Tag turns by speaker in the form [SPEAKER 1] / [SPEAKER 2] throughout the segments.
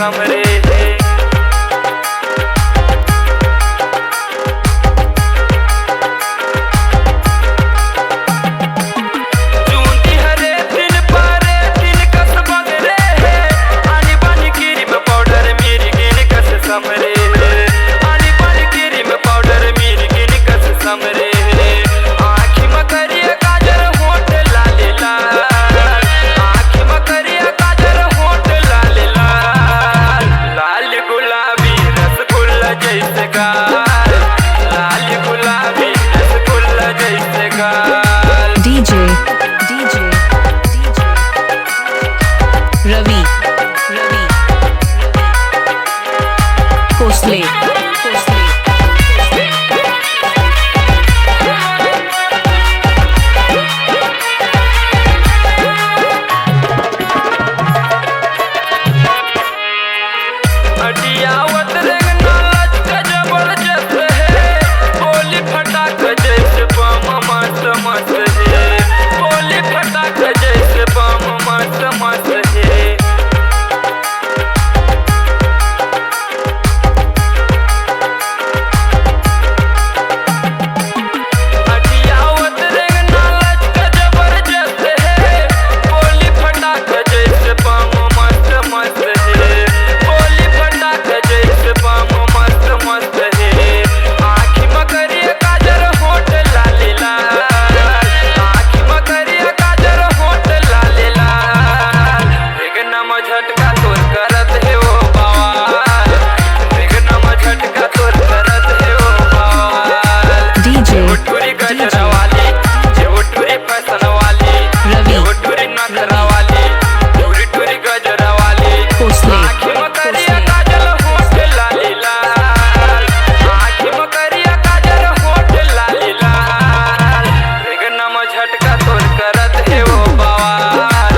[SPEAKER 1] समरे चूंटी हरे दिन पारे दिन कस बगरे आनी बानी गिरी में पाउडर मेरी गिन कस समरे आनी बानी गिरी में पाउडर मेरी गिन कस समरे आँखी में करिए काजर होठ लाले लाल आँखी में करिए काजर होठ लाले लाल लाल गुलाबी रसगुल्ला जैसे गाल लाल गुलाबी रसगुल्ला जैसे गाल
[SPEAKER 2] DJ Ravi Kosle
[SPEAKER 1] अटियावत रंगना लचका जबरदस्त है बोली फटाक जैसे बम मस्त मस्त है बोली फटाक जैसे बम मस्त मस्त है अटियावत रंगना लचका जबरदस्त है बोली फटाक जैसे बम मस्त मस्त है बोली फटाक जैसे बम मस्त मस्त है आँखी में करिए काजर होठ लाले लाल आँखी में करिए काजर होठ लाले लाल विघ्न में झटका तोर करत है वो बवाल विघ्न में झटका तोर करत है वो बवाल
[SPEAKER 2] DJ
[SPEAKER 1] टूरी गजरा वाली टूरी फैशन वाली
[SPEAKER 2] Ravi
[SPEAKER 1] टूरी नखरा वाली टूरी गजरा वाली
[SPEAKER 2] Kosle
[SPEAKER 1] आँखी में करिए काजल होठ लाली लाल आँखी में करिए काजल होठ लाली लाल विघ्न में झटका तोर करत है वो बवाल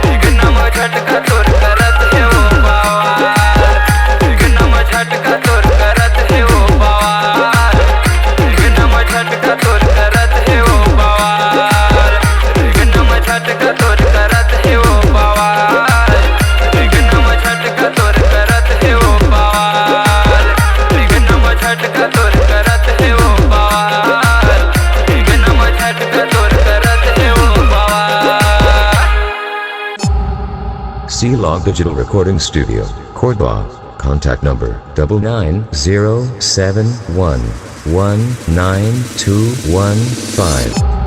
[SPEAKER 1] विघ्न में झटका तोर करत है वो बवाल विघ्न में झटका तोर करत है वो बवाल विघ्न में झटका तोर करत है वो बवाल विघ्न में झटका तोर करत है वो बवाल विघ्न में झटका तोर करत है वो बवाल विघ्न में झटका तोर करत है वो बवाल विघ्न में झटका तोर करत है वो बवाल
[SPEAKER 3] Shila Digital Recording Studio, Korba. Contact number 9907119215.